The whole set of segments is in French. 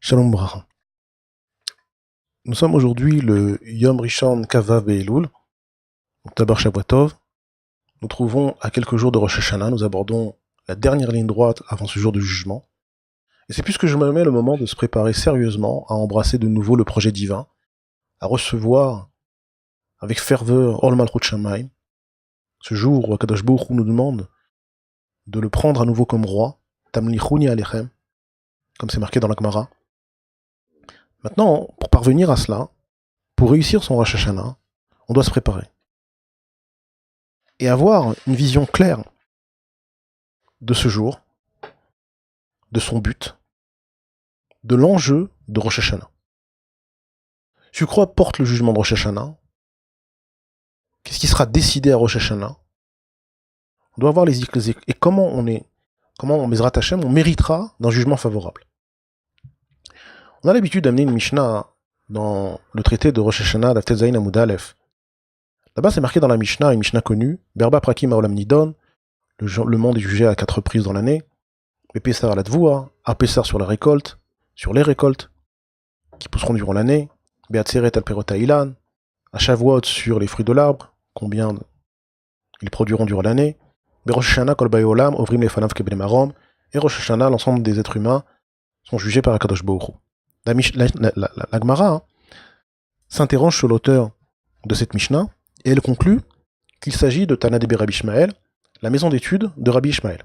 Shalom Bracha. Nous sommes aujourd'hui le Yom Rishon Kavav Be'elul, Tabar Shabbatov. Nous trouvons à quelques jours de Rosh Hashanah, nous abordons la dernière ligne droite avant ce jour de jugement. Et c'est plus que je me mets le moment de se préparer sérieusement à embrasser de nouveau le projet divin, à recevoir avec ferveur Ol Malchut Shamayim, ce jour où Akadosh Baruch Hu nous demande de le prendre à nouveau comme roi, Tamlichuni Alechem, comme c'est marqué dans la Gemara. Maintenant, pour parvenir à cela, pour réussir son Rosh Hashanah, on doit se préparer. Et avoir une vision claire de ce jour, de son but, de l'enjeu de Rosh Hashanah. Si crois porte le jugement de Rosh Hashanah, qu'est-ce qui sera décidé à Rosh Hashanah? On doit voir et comment Bezrat Hashem, on méritera d'un jugement favorable. On a l'habitude d'amener une Mishnah dans le traité de Rosh Hashanah d'Aftet Zayin Amud Aleph. Là-bas, c'est marqué dans la Mishnah, une Mishnah connue, Berba Prakim Haolam Nidon, le monde est jugé à 4 reprises dans l'année, Bepessar à la Dvoua, à Pessar sur la récolte, sur les récoltes qui pousseront durant l'année, Beatzeret al Perot Ilan, à Shavuot sur les fruits de l'arbre, combien ils produiront durant l'année, Berosh Hashanah Kol Ba'i Olam, Ovrim Lefanav Kebnei Marom, et Rosh Hashanah, l'ensemble des êtres humains sont jugés par Akadosh Baruch Hu. La Gemara s'interroge sur l'auteur de cette Mishnah, et elle conclut qu'il s'agit de Tana Debe Rabbi Ishmael, la maison d'études de Rabbi Ishmael.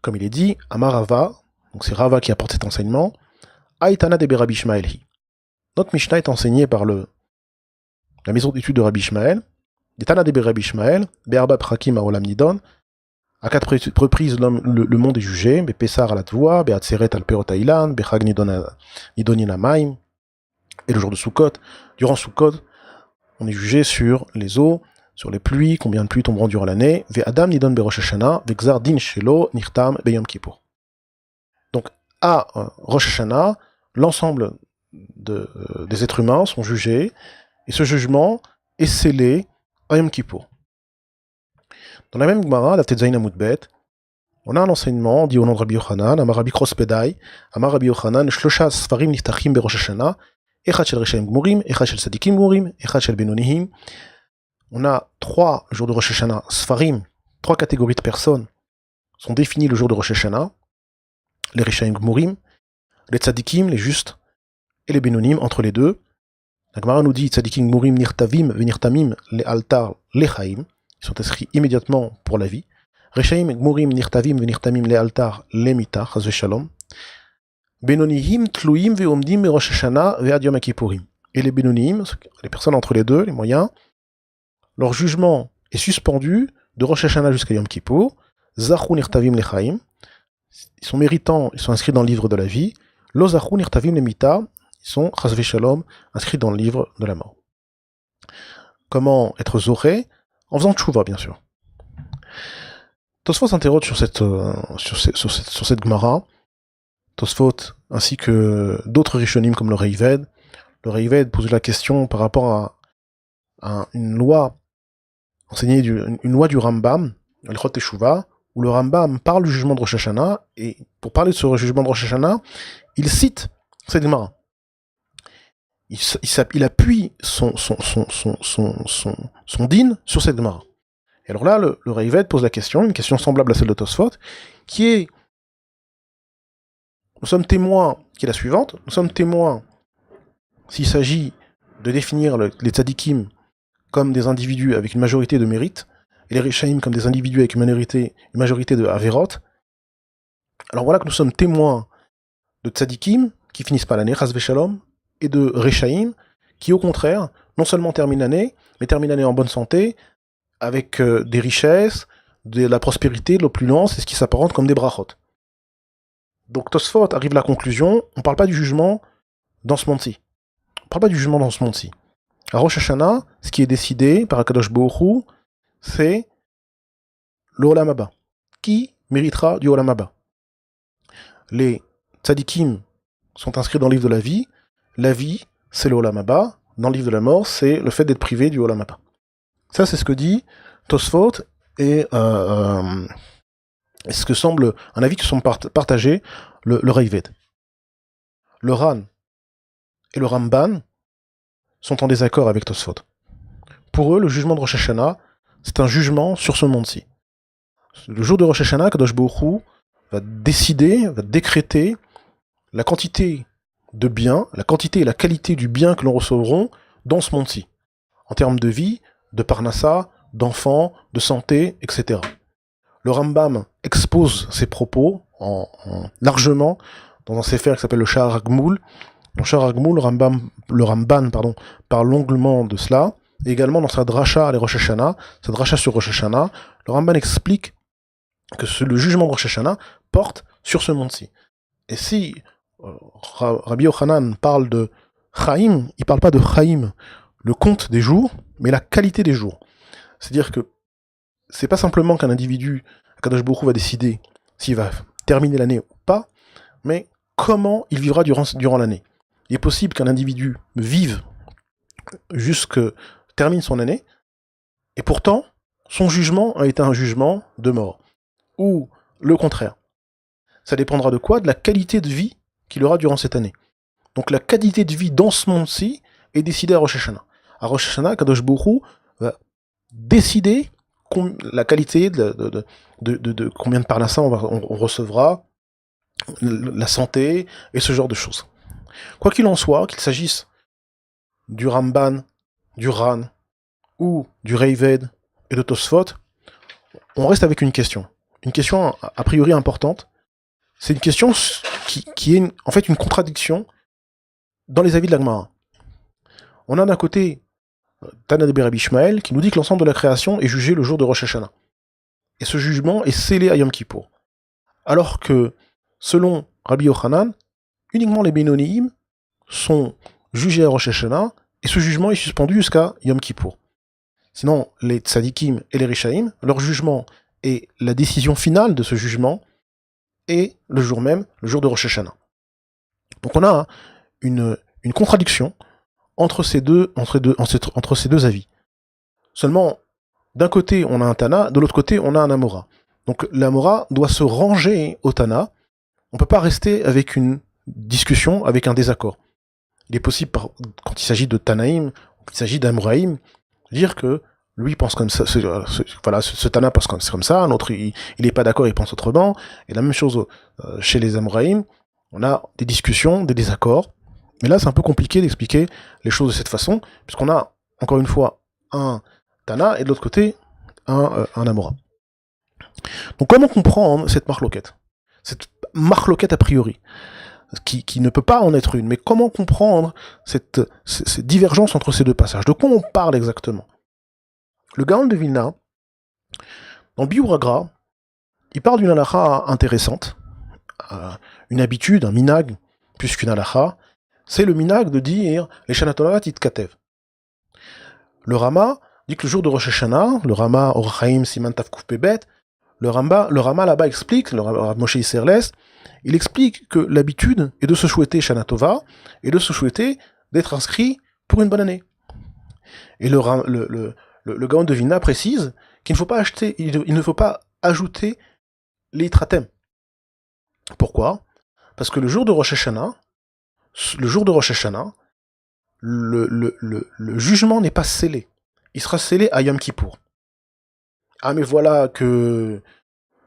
Comme il est dit, Amar Rava, donc c'est Rava qui apporte cet enseignement, Aïtana Debe Rabbi Ishmael hi. Notre Mishnah est enseignée par la maison d'études de Rabbi Ishmael, des Tana Debe Rabbi Ishmael, Be'arba Prakim Haolam Nidon, à 4 reprises le monde est jugé, Bepessar à la Tvoua, Be'atzeret al Perot Ilan, Bechag Nidonin Amaim, et le jour de Sukkot, durant Sukkot, on est jugé sur les eaux, sur les pluies, combien de pluies tomberont durant l'année, Ve'adam Nidon Berosh Hashanah, Ve'gzar Din Shelo, Nirtam Beyom Kippour. Donc, à Rosh Hashanah, l'ensemble des êtres humains sont jugés, et ce jugement est scellé à Yom Kippour. Dans la même Gemara, la Tetzaïn Amud Bet, on a un enseignement dit au nom de Rabbi Yochanan, Amar Rabbi Krospedai, Amar Rabbi Yochanan, Shlosha Sfarim Niftachim Berosh Hashanah, Echad Shel Reshaim Gmurim, Echad Shel Sadikim Gmurim, Echad Shel Benonihim. On a 3 jours de Rosh Hashanah, Sfarim, 3 catégories de personnes sont définies le jour de Rosh Hashanah, les Reshaim Gmurim, les Tzadikim, les justes, et les Benonim, entre les deux. La Gemara nous dit Tzadikim Gmurim Nirtavim Venirtamim Le Altar Lechaim, ils sont inscrits immédiatement pour la vie. Reshaim Gmurim Nirtavim Venirtamim Le Altar Lemita, Chaz Shalom. Benonihim Tluim Veomdim Berosh Hashanah Ve'ad Yom Kippourim. Et les Benonim, les personnes entre les deux, les moyens, leur jugement est suspendu de Rosh Hashanah jusqu'à Yom Kippour. Zachu Nirtavim Lechaim. Ils sont méritants, ils sont inscrits dans le livre de la vie. Lo Zachu Nirtavim Lemita. Ils sont, Chas Shalom, inscrits dans le livre de la mort. Comment être zoré? En faisant tchouva, bien sûr. Tosfot s'interroge sur cette Gemara. Tosfot, ainsi que d'autres Rishonim comme le Reived. Le Reived pose la question par rapport à une loi enseignée, une loi du Rambam, L'Chot Teshuvah, où le Rambam parle du jugement de Rosh Hashanah, et pour parler de ce jugement de Rosh Hashanah, il cite cette Gemara. Il appuie son din sur cette Gemara. Et alors là, le Reived pose la question, une question semblable à celle de Tosfot, qui est, nous sommes témoins, qui est la suivante, nous sommes témoins, s'il s'agit de définir les tzadikim comme des individus avec une majorité de mérite, et les Rishaim comme des individus avec une majorité de Averot. Alors voilà que nous sommes témoins de tzadikim qui finissent pas l'année, Chas Veshalom, et de Reshaim, qui au contraire, non seulement terminent l'année, mais terminent l'année en bonne santé, avec des richesses, de la prospérité, de l'opulence, et ce qui s'apparente comme des brachot. Donc Tosfot arrive à la conclusion, on ne parle pas du jugement dans ce monde-ci. On ne parle pas du jugement dans ce monde-ci. À Rosh Hashanah, ce qui est décidé par Akadosh Baruch Hu, c'est le Olam Haba. Qui méritera du Olam Haba? Les tzadikim sont inscrits dans le livre de la vie, c'est le Olam Haba. Dans le livre de la mort, c'est le fait d'être privé du Olam Haba. Ça, c'est ce que dit Tosfot et ce que semble un avis qui semble partager le Raavad. Le Ran et le Ramban sont en désaccord avec Tosfot. Pour eux, le jugement de Rosh Hashanah, c'est un jugement sur ce monde-ci. Le jour de Rosh Hashanah, Kadosh Baruch Hu va décider, va décréter la quantité de bien, la quantité et la qualité du bien que l'on recevront dans ce monde-ci, en termes de vie, de parnassa, d'enfants, de santé, etc. Le Rambam expose ses propos largement dans un sefer qui s'appelle le Sha'ar HaGmul. Dans le Sha'ar HaGmul, le Ramban parle longuement de cela. Et également dans sa dracha les Rosh Hashanah, sa dracha sur Rosh Hashanah, le Ramban explique que le jugement de Rosh Hashanah porte sur ce monde-ci. Et si Rabbi Yochanan parle de Chaim, il ne parle pas de Chaim, le compte des jours, mais la qualité des jours. C'est-à-dire que c'est pas simplement qu'un individu, Kadosh Baruch Hu va décider s'il va terminer l'année ou pas, mais comment il vivra durant l'année. Il est possible qu'un individu vive termine son année, et pourtant, son jugement a été un jugement de mort. Ou le contraire. Ça dépendra de quoi? De la qualité de vie qu'il aura durant cette année. Donc la qualité de vie dans ce monde-ci est décidée à Rosh Hashanah. À Rosh Hashanah, Kadosh Baruch Hu va décider la qualité de combien de parnassa on recevra, la santé, et ce genre de choses. Quoi qu'il en soit, qu'il s'agisse du Ramban, du Ran, ou du Raavad et de Tosfot, on reste avec une question a priori importante. C'est une question qui est en fait une contradiction dans les avis de la Gemara. On a d'un côté Tana de Rabbi Ishmael qui nous dit que l'ensemble de la création est jugé le jour de Rosh Hashanah. Et ce jugement est scellé à Yom Kippour. Alors que, selon Rabbi Yochanan, uniquement les Bénonim sont jugés à Rosh Hashanah et ce jugement est suspendu jusqu'à Yom Kippour. Sinon, les Tzadikim et les Rishaim, leur jugement et la décision finale de ce jugement est le jour même, le jour de Rosh Hashanah. Donc on a une contradiction entre ces deux avis. Seulement, d'un côté on a un Tana, de l'autre côté on a un Amora. Donc l'Amora doit se ranger au Tana. On ne peut pas rester avec une discussion, avec un désaccord. Il est possible, quand il s'agit de Tanaïm, quand il s'agit d'Amoraïm, dire que lui pense comme ça, ce Tana pense comme ça, un autre il n'est pas d'accord, il pense autrement, et la même chose chez les Amoraïm, on a des discussions, des désaccords, mais là c'est un peu compliqué d'expliquer les choses de cette façon, puisqu'on a, encore une fois, un Tana, et de l'autre côté, un Amora. Donc comment comprendre cette marloquette? Cette marloquette a priori, qui ne peut pas en être une, mais comment comprendre cette divergence entre ces deux passages? De quoi on parle exactement? Le Gaon de Vilna, dans Biur Agra, il parle d'une halakha intéressante, une habitude, un minag, plus qu'une halakha, c'est le minag de dire les Shana Itkatev. Le Rama dit que le jour de Rosh Hashanah, le Rama Or Chaim Siman Tavkuf Pebet, le Rama là-bas explique, le Rav Moshe Isserles, il explique que l'habitude est de se souhaiter Shana Tova et de se souhaiter d'être inscrit pour une bonne année. Et le Gaon de Vilna précise qu'il ne faut pas il ne faut pas ajouter les Itratem. Pourquoi? Parce que le jour de Rosh Hashanah, le jugement n'est pas scellé. Il sera scellé à Yom Kippour. Ah mais voilà que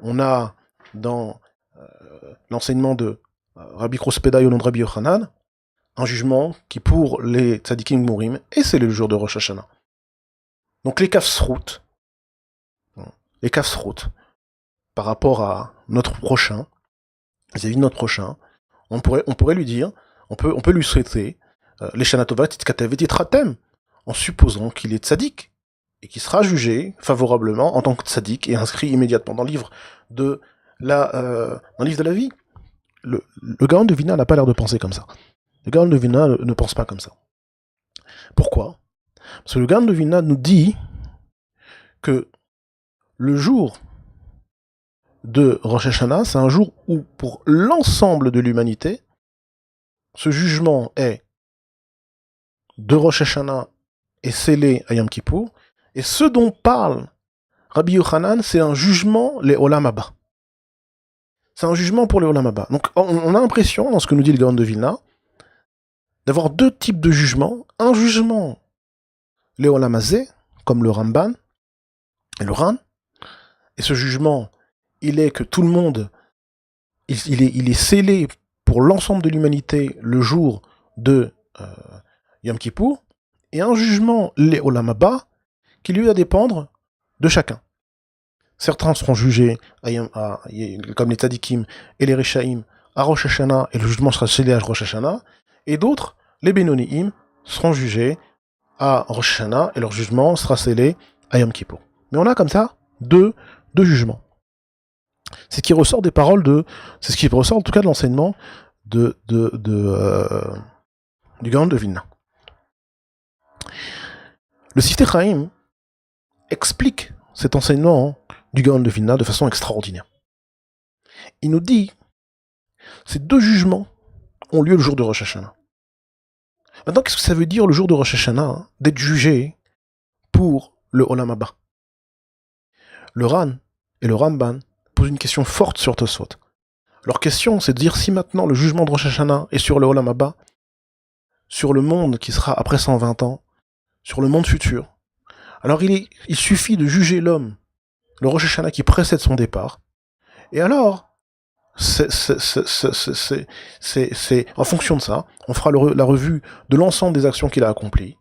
on a dans l'enseignement de Rabbi Krospeda au nom de Rabbi Yochanan un jugement qui pour les tzadikim mourim est scellé le jour de Rosh Hashanah. Donc les kafsrout, par rapport à notre prochain, vis-à-vis de notre prochain, on pourrait lui dire, on peut lui souhaiter les Shanatovat Titkatev et Titratem, en supposant qu'il est tzaddik, et qu'il sera jugé favorablement en tant que tzaddik et inscrit immédiatement dans le livre de la vie. Le Gaon de Vilna n'a pas l'air de penser comme ça. Le Gaon de Vilna ne pense pas comme ça. Pourquoi? Parce que le Gaon de Vilna nous dit que le jour de Rosh Hashanah, c'est un jour où, pour l'ensemble de l'humanité, ce jugement est de Rosh Hashanah est scellé à Yom Kippour, Et ce dont parle Rabbi Yochanan, c'est un jugement, les Olam Haba. C'est un jugement pour les Olam Haba. Donc on a l'impression, dans ce que nous dit le Gaon de Vilna, d'avoir deux types de jugements. Un jugement, les Olam Hazé, comme le Ramban et le Ran. Et ce jugement, il est que tout le monde, il est scellé pour l'ensemble de l'humanité le jour de Yom Kippour. Et un jugement, les Olam Haba, qui lui va dépendre de chacun. Certains seront jugés, comme les Tzadikim et les Rechaim, à Rosh Hashanah, et le jugement sera scellé à Rosh Hashanah. Et d'autres, les Benoniim, seront jugés à Rosh Hashanah, et leur jugement sera scellé à Yom Kippour. Mais on a comme ça deux jugements. C'est ce qui ressort des paroles c'est ce qui ressort en tout cas de l'enseignement du Gaon de Vilna. Le Sifte Chaim explique cet enseignement du Gaon de Vilna de façon extraordinaire. Il nous dit, ces deux jugements ont lieu le jour de Rosh Hashanah. Maintenant, qu'est-ce que ça veut dire le jour de Rosh Hashanah, d'être jugé pour le Olam Haba? Le Ran et le Ramban posent une question forte sur Tosfot. Leur question, c'est de dire si maintenant le jugement de Rosh Hashanah est sur le Olam Haba, sur le monde qui sera après 120 ans, sur le monde futur, alors il suffit de juger l'homme, le Rosh Hashanah qui précède son départ, et alors, c'est en fonction de ça, on fera la revue de l'ensemble des actions qu'il a accomplies,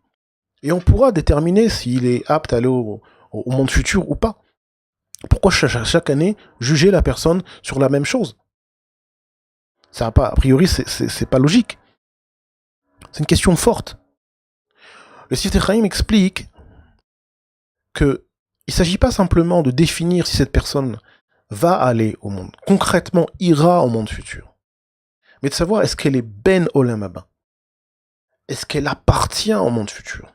et on pourra déterminer s'il est apte à aller au monde futur ou pas. Pourquoi chaque année juger la personne sur la même chose? Ça a pas, a priori, c'est pas logique. C'est une question forte. Le Sifte Chaim explique que il ne s'agit pas simplement de définir si cette personne va aller au monde, concrètement ira au monde futur, mais de savoir est-ce qu'elle est ben olam haba, est-ce qu'elle appartient au monde futur,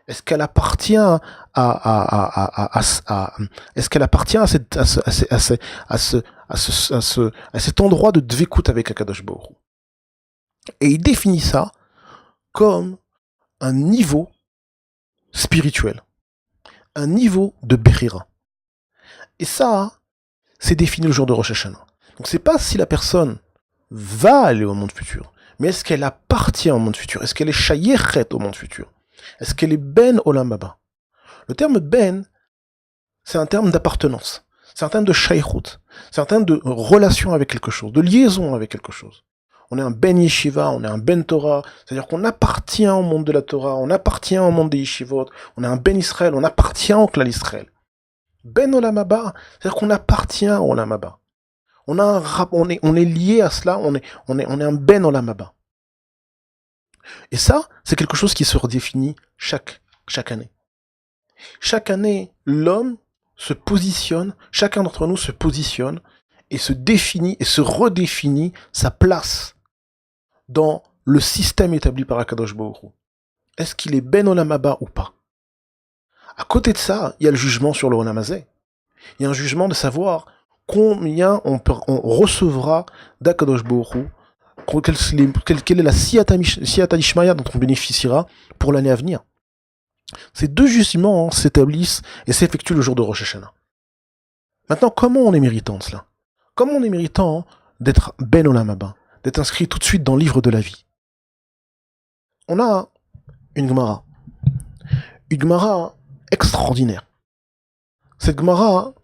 est-ce qu'elle appartient est-ce qu'elle appartient à cet endroit de dvekut avec Akadosh Baruch Hu. Et il définit ça comme un niveau spirituel, un niveau de Bechira. Et ça, c'est défini le jour de Rosh Hashanah. Donc c'est pas si la personne va aller au monde futur, mais est-ce qu'elle appartient au monde futur? Est-ce qu'elle est shayechet au monde futur? Est-ce qu'elle est ben olam haba? Le terme ben, c'est un terme d'appartenance, c'est un terme de shaychut, c'est un terme de relation avec quelque chose, de liaison avec quelque chose. On est un ben yeshiva, on est un ben Torah, c'est-à-dire qu'on appartient au monde de la Torah, on appartient au monde des yeshivot, on est un ben Israël, on appartient au clan Israël. Ben olam haba, c'est-à-dire qu'on appartient au olam haba. On est lié à cela, on est un ben olam haba. Et ça, c'est quelque chose qui se redéfinit chaque année. Chaque année, l'homme se positionne, chacun d'entre nous se positionne et se définit et se redéfinit sa place dans le système établi par Akadosh Baruch Hu. Est-ce qu'il est ben olam haba ou pas? À côté de ça, il y a le jugement sur le olam hazé. Il y a un jugement de savoir combien on recevra d'Akadosh Baruch Hu, quelle est la siyata d'ishmaya dont on bénéficiera pour l'année à venir. Ces deux jugements s'établissent et s'effectuent le jour de Rosh Hashanah. Maintenant, comment on est méritant de cela? Comment on est méritant d'être ben olam haba, d'être inscrit tout de suite dans le livre de la vie? On a une Gemara extraordinaire. Cette Gemara,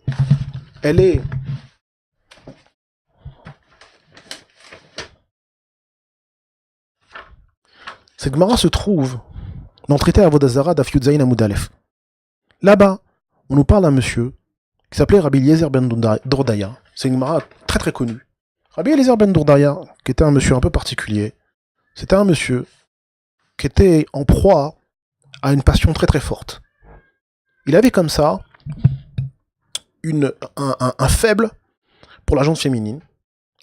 cette Gemara se trouve dans le traité Avodah Zarah d'Af Yud Zayin Amud Aleph. Là-bas, on nous parle d'un monsieur qui s'appelait Rabbi Eliezer ben Dordaya. C'est une Gemara très très connue. Rabbi Eliezer ben Dordaya, qui était un monsieur un peu particulier, c'était un monsieur qui était en proie à une passion très très forte. Il avait comme ça un faible pour la gente féminine,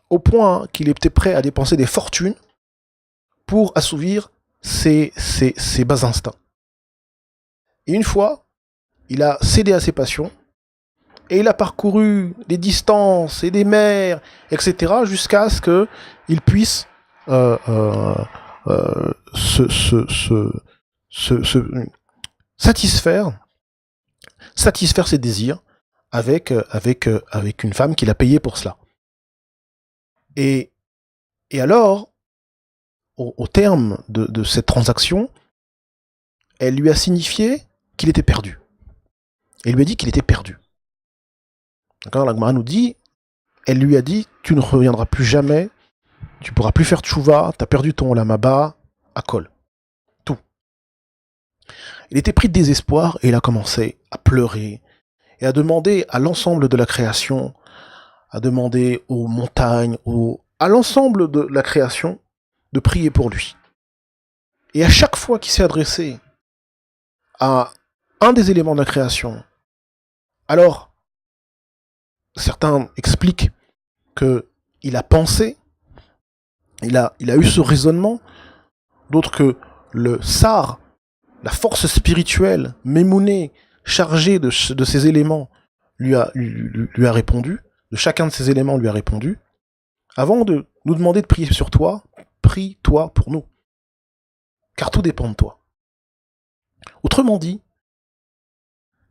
au point qu'il était prêt à dépenser des fortunes pour assouvir ses bas instincts. Et une fois, il a cédé à ses passions, et il a parcouru des distances et des mers, etc., jusqu'à ce qu'il puisse se satisfaire satisfaire ses désirs avec une femme qu'il a payée pour cela. Et, et alors, au terme de cette transaction, elle lui a signifié qu'il était perdu. Elle lui a dit qu'il était perdu. D'accord, la Gemara nous dit, elle lui a dit, tu ne reviendras plus jamais, tu pourras plus faire tchouva, t'as perdu ton olam haba, à Kol. Tout. Il était pris de désespoir et il a commencé à pleurer et à demander à l'ensemble de la création, à demander aux montagnes, à l'ensemble de la création de prier pour lui. Et à chaque fois qu'il s'est adressé à un des éléments de la création, alors certains expliquent que il a pensé, il a eu ce raisonnement, d'autres que le sar, la force spirituelle, Mémouné, chargée de ces éléments, lui a répondu, de chacun de ces éléments lui a répondu, avant de nous demander de prier sur toi, prie-toi pour nous. Car tout dépend de toi. Autrement dit,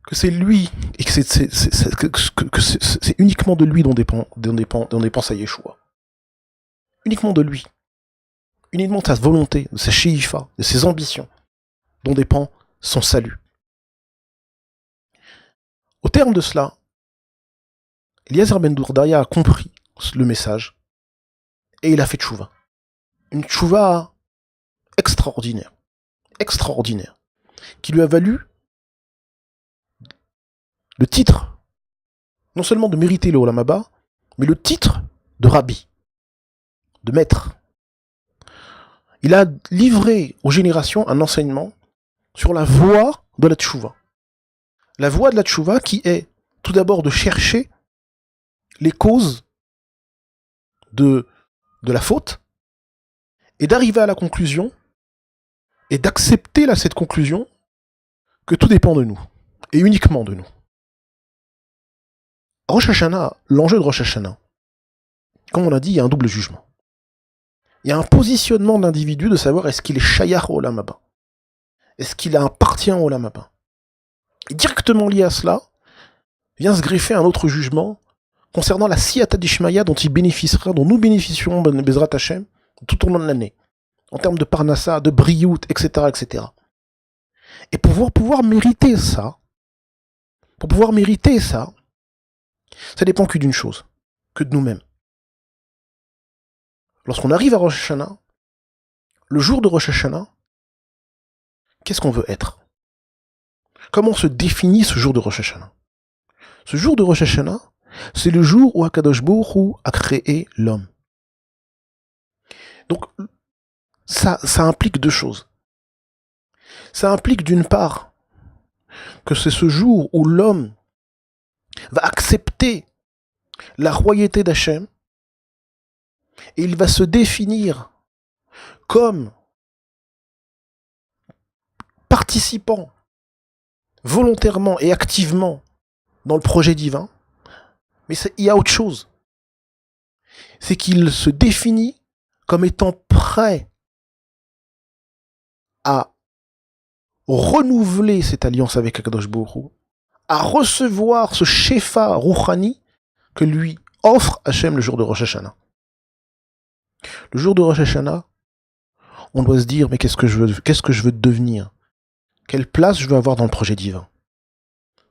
que c'est lui, et que c'est uniquement de lui dont dépend sa Yeshua. Uniquement de lui. Uniquement de sa volonté, de sa sheifa, de ses ambitions, dont dépend son salut. Au terme de cela, Eliezer ben Dourdaya a compris le message, et il a fait tchouva. Une tchouva extraordinaire, qui lui a valu le titre, non seulement de mériter le Olam Haba, mais le titre de rabbi, de maître. Il a livré aux générations un enseignement sur la voie de la tchouva. La voie de la tchouva qui est tout d'abord de chercher les causes de la faute et d'arriver à la conclusion et d'accepter cette conclusion que tout dépend de nous et uniquement de nous. Rosh Hashanah, l'enjeu de Rosh Hashanah, comme on l'a dit, il y a un double jugement. Il y a un positionnement de l'individu de savoir est-ce qu'il est shayach au olam haba, est-ce qu'il appartient au olam haba. Et directement lié à cela, vient se greffer un autre jugement concernant la siyata d'Ishmaïa dont nous bénéficierons Bezrat Hashem tout au long de l'année, en termes de parnassa, de briout, etc., etc. Et pour pouvoir mériter ça, ça dépend que d'une chose, que de nous-mêmes. Lorsqu'on arrive à Rosh Hashanah, le jour de Rosh Hashanah, qu'est-ce qu'on veut être? Comment se définit ce jour de Rosh Hashanah? Ce jour de Rosh Hashanah, c'est le jour où Akadosh Baruch Hu a créé l'homme. Donc, ça implique deux choses. Ça implique d'une part que c'est ce jour où l'homme va accepter la royauté d'Hachem et il va se définir comme participant volontairement et activement dans le projet divin. Mais il y a autre chose. C'est qu'il se définit comme étant prêt à renouveler cette alliance avec Akadosh Baruch Hu, à recevoir ce shefa rouhani que lui offre Hachem le jour de Rosh Hashanah. Le jour de Rosh Hashanah, on doit se dire, mais qu'est-ce que je veux devenir? Quelle place je veux avoir dans le projet divin?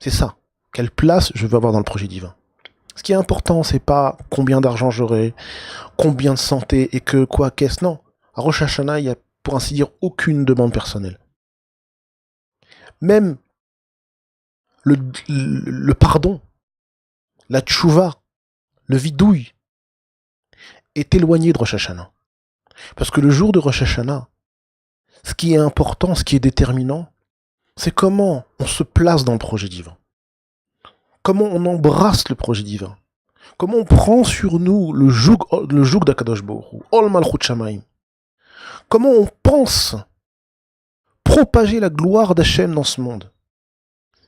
C'est ça. Quelle place je veux avoir dans le projet divin? Ce qui est important, c'est pas combien d'argent j'aurai, combien de santé et qu'est-ce. Non. À Rosh Hashanah, il y a, pour ainsi dire, aucune demande personnelle. Même le pardon, la tchouva, le vidouille, est éloigné de Rosh Hashanah. Parce que le jour de Rosh Hashanah, ce qui est important, ce qui est déterminant, c'est comment on se place dans le projet divin. Comment on embrasse le projet divin. Comment on prend sur nous le joug d'Akadosh Baruch Hu, Ol Malchut Shamayim. Comment on pense propager la gloire d'Hachem dans ce monde.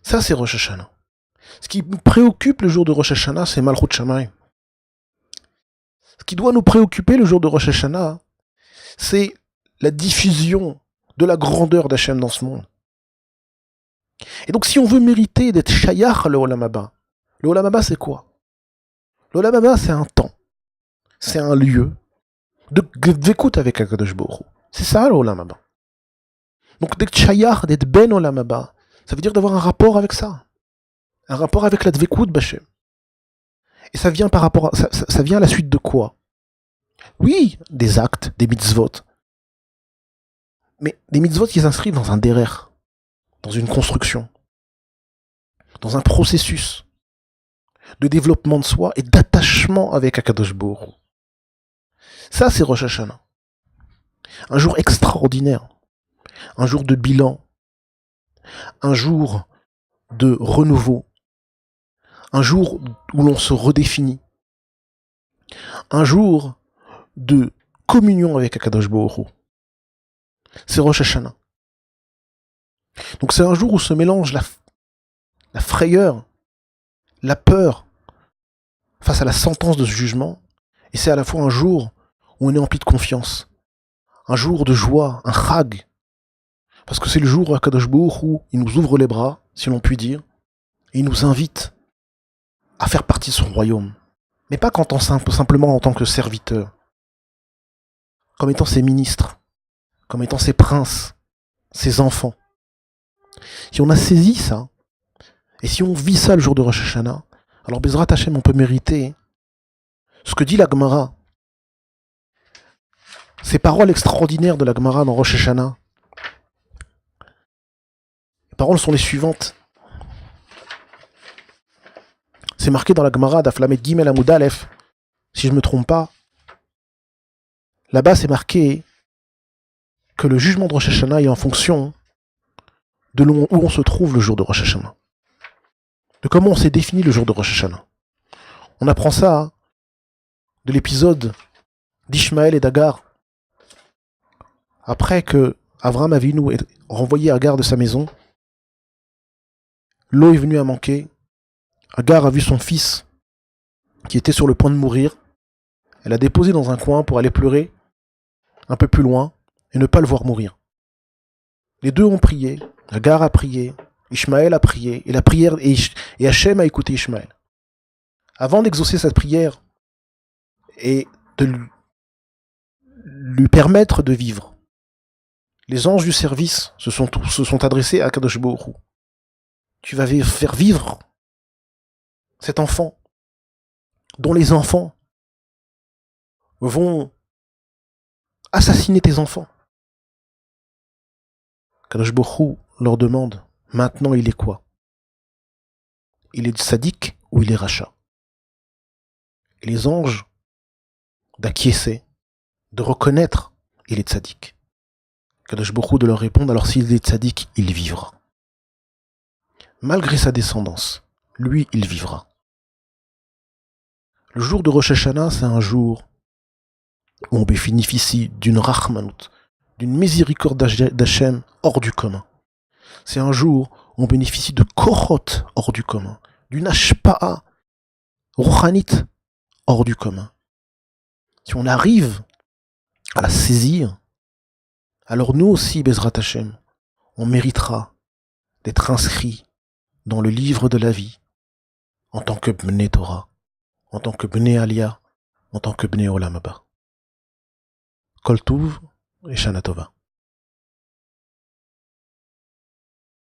Ça, c'est Rosh Hashanah. Ce qui nous préoccupe le jour de Rosh Hashanah, c'est Malchut Shamayim. Ce qui doit nous préoccuper le jour de Rosh Hashanah, c'est la diffusion de la grandeur d'Hachem dans ce monde. Et donc si on veut mériter d'être shayach le Olam Haba, le Olam Haba c'est quoi? Le Olam Haba c'est un temps, c'est un lieu d'écoute avec Akadosh Baruch Hu. C'est ça le Olam Haba. Donc d'être shayach, d'être ben Olam Haba, ça veut dire d'avoir un rapport avec ça. Un rapport avec la dvekout B'Hashem. Et ça vient par rapport à, ça vient à la suite de quoi? Oui, des actes, des mitzvot. Mais des mitzvot qui s'inscrivent dans un derer, dans une construction, dans un processus de développement de soi et d'attachement avec Akadosh Baruch Hu. Ça, c'est Rosh Hashanah. Un jour extraordinaire, un jour de bilan, un jour de renouveau, un jour où l'on se redéfinit, un jour de communion avec Akadosh Baruch Hu. C'est Rosh Hashanah. Donc c'est un jour où se mélange la frayeur, la peur face à la sentence de ce jugement, et c'est à la fois un jour où on est empli de confiance, un jour de joie, un chag, parce que c'est le jour où Akadosh Baruch Hu, il nous ouvre les bras, si l'on peut dire, et il nous invite à faire partie de son royaume. Mais pas simplement en tant que serviteur, comme étant ses ministres, comme étant ses princes, ses enfants. Si on a saisi ça, et si on vit ça le jour de Rosh Hashanah, alors Bezrat Hashem, on peut mériter ce que dit la Gemara. Ces paroles extraordinaires de la Gemara dans Rosh Hashanah. Les paroles sont les suivantes. C'est marqué dans la Gemara d'Aflamet Gimel Amud Aleph, si je ne me trompe pas. Là-bas, c'est marqué que le jugement de Rosh Hashanah est en fonction de où on se trouve le jour de Rosh Hashanah. De comment on s'est défini le jour de Rosh Hashanah. On apprend ça de l'épisode d'Ishmaël et d'Agar. Après que Avraham Avinu ait renvoyé Agar de sa maison, l'eau est venue à manquer. Agar a vu son fils qui était sur le point de mourir. Elle l'a déposé dans un coin pour aller pleurer un peu plus loin et ne pas le voir mourir. Les deux ont prié. Agar a prié, Ishmaël a prié, et la prière et Hachem a écouté Ishmaël. Avant d'exaucer cette prière et de lui permettre de vivre, les anges du service se sont adressés à Kadosh Baruch Hu. Tu vas faire vivre cet enfant, dont les enfants vont assassiner tes enfants. Kadosh Baruch Hu leur demande, maintenant il est quoi? Il est sadique ou il est rachat? Et les anges d'acquiescer, de reconnaître, il est sadique. Kadosh Baruch Hu de leur répondre, alors s'il est sadique, il vivra. Malgré sa descendance, lui, il vivra. Le jour de Rosh Hashanah, c'est un jour où on bénéficie d'une rachmanout, d'une miséricorde d'Hachem hors du commun. C'est un jour où on bénéficie de korot hors du commun, d'une ashpa'a rouchanit hors du commun. Si on arrive à la saisir, alors nous aussi, Bezrat Hashem, on méritera d'être inscrits dans le livre de la vie en tant que Bnei Torah, en tant que Bnei Aliyah, en tant que Bnei Olam Haba. Kol Tuv et Shana Tova.